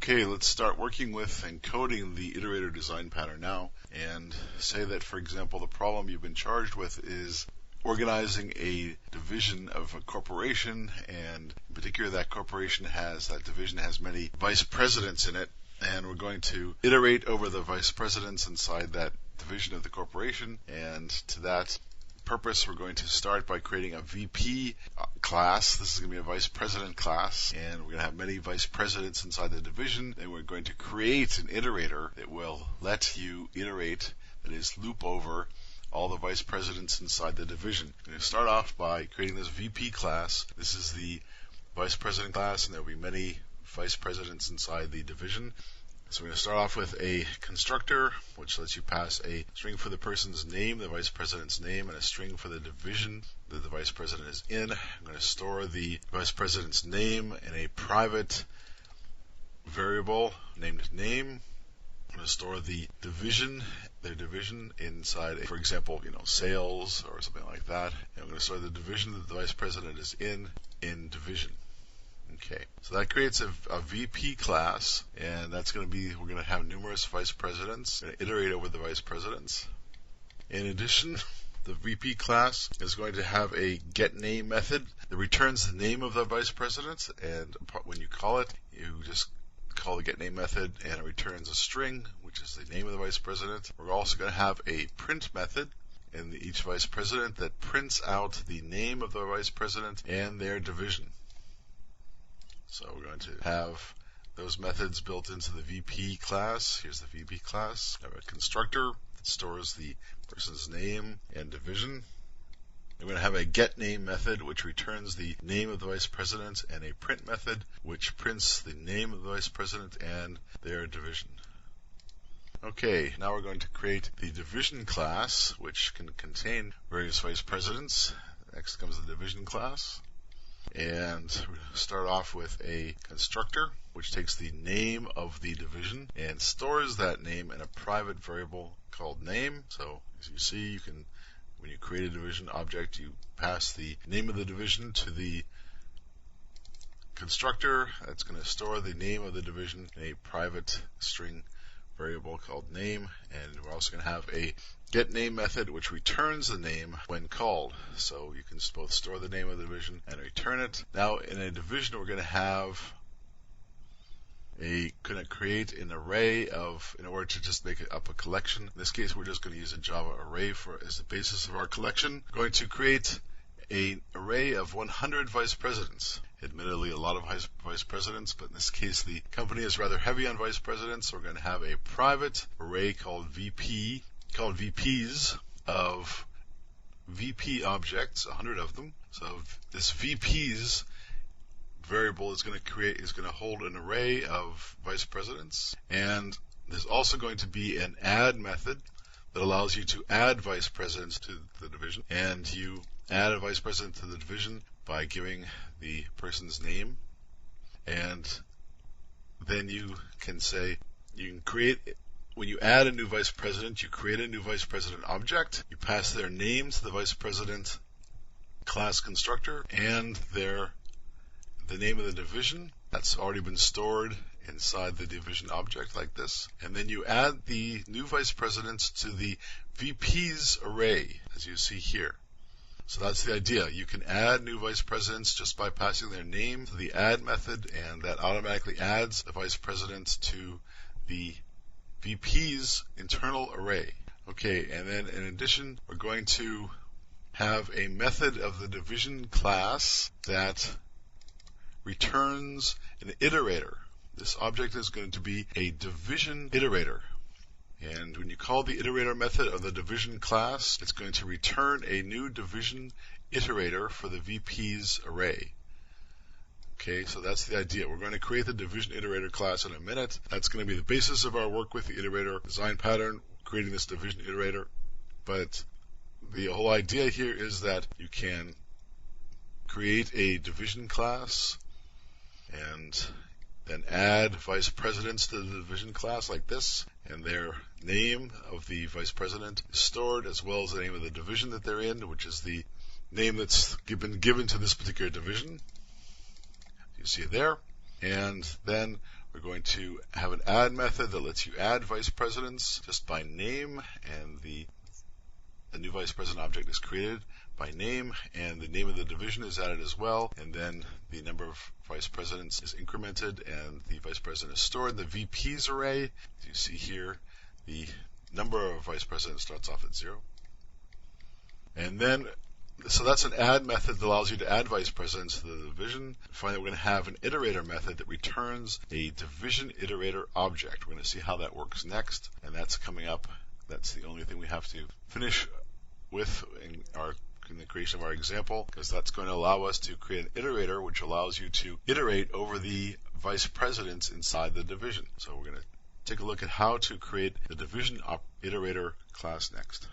Okay, let's start working with encoding the iterator design pattern now, and say that, for example, the problem you've been charged with is organizing a division of a corporation, and in particular that division has many vice presidents in it, and we're going to iterate over the vice presidents inside that division of the corporation, and to that purpose, we're going to start by creating a VP class. This is going to be a vice president class, and we're going to have many vice presidents inside the division, and we're going to create an iterator that will let you iterate, that is, loop over all the vice presidents inside the division. I'm going to start off by creating this VP class. This is the vice president class, and there will be many vice presidents inside the division. So we're going to start off with a constructor, which lets you pass a string for the person's name, the vice president's name, and a string for the division that the vice president is in. I'm going to store the vice president's name in a private variable named name. I'm going to store the division, their division, inside, for example, sales or something like that. And I'm going to store the division that the vice president is in division. Okay, so that creates a VP class, and that's going to be, we're going to have numerous vice presidents. We're going to iterate over the vice presidents. In addition, the VP class is going to have a getName method that returns the name of the vice president, and when you call it, you just call the getName method, and it returns a string, which is the name of the vice president. We're also going to have a print method in each vice president that prints out the name of the vice president and their division. So we're going to have those methods built into the VP class. Here's the VP class. We have a constructor that stores the person's name and division. We're going to have a getName method which returns the name of the vice president, and a print method which prints the name of the vice president and their division. Okay, now we're going to create the division class, which can contain various vice presidents. Next comes the division class. And we're going to start off with a constructor, which takes the name of the division and stores that name in a private variable called name. So as you see, when you create a division object, you pass the name of the division to the constructor. That's going to store the name of the division in a private string variable called name, and we're also going to have a getName method which returns the name when called. So you can both store the name of the division and return it. Now in a division, we're going to create an array in order to just make up a collection. In this case, we're just going to use a Java array as the basis of our collection. We're going to create an array of 100 vice presidents. Admittedly, a lot of vice presidents, but in this case, the company is rather heavy on vice presidents, so we're going to have a private array called VPs of VP objects, 100 of them. So this VPs variable is going to hold an array of vice presidents, and there's also going to be an add method that allows you to add vice presidents to the division, and you add a vice president to the division by giving the person's name, and then you can create, when you add a new vice president, you create a new vice president object, you pass their name to the vice president class constructor, and the name of the division that's already been stored inside the division object like this, and then you add the new vice presidents to the VPs array, as you see here. So that's the idea. You can add new vice presidents just by passing their name to the add method, and that automatically adds the vice presidents to the VP's internal array. Okay, and then in addition, we're going to have a method of the division class that returns an iterator. This object is going to be a division iterator. And when you call the iterator method of the division class, it's going to return a new division iterator for the VP's array. Okay, so that's the idea. We're going to create the division iterator class in a minute. That's going to be the basis of our work with the iterator design pattern, creating this division iterator. But the whole idea here is that you can create a division class and then add vice presidents to the division class like this, and their name of the vice president is stored, as well as the name of the division that they're in, which is the name that's been given to this particular division. You see it there. And then We're going to have an add method that lets you add vice presidents just by name, and the new vice president object is created by name, and the name of the division is added as well, and then the number of vice presidents is incremented, and the vice president is stored in the VPs array. As you see here, the number of vice presidents starts off at 0. And then, so that's an add method that allows you to add vice presidents to the division. Finally, we're going to have an iterator method that returns a division iterator object. We're going to see how that works next, and that's coming up. That's the only thing we have to finish with in the creation of our example, because that's going to allow us to create an iterator, which allows you to iterate over the vice presidents inside the division. So we're going to take a look at how to create the division iterator class next.